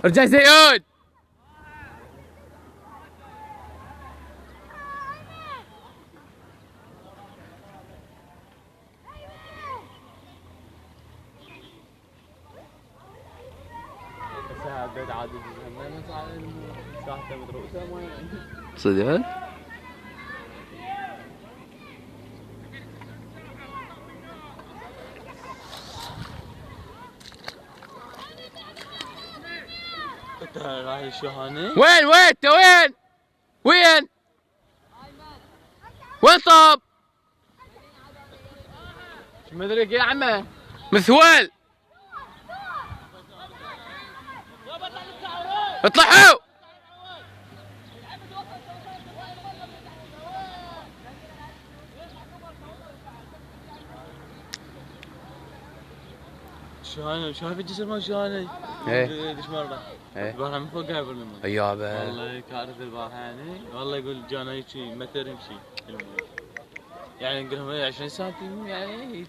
ارجع زياد. صدق؟ وين انت وين؟ وين؟ وين طاب؟ شو مدرك يا عمه؟ مثوال اطلعوا. شايف الجسر مال شلون؟ ايه ايش مره؟ ايه البارحه من فوق قاعد بالماء. يابا والله كارثه البارحه يعني، والله يقول جانا هيك متر يمشي. يعني نقول لهم 20 سنتيم يعني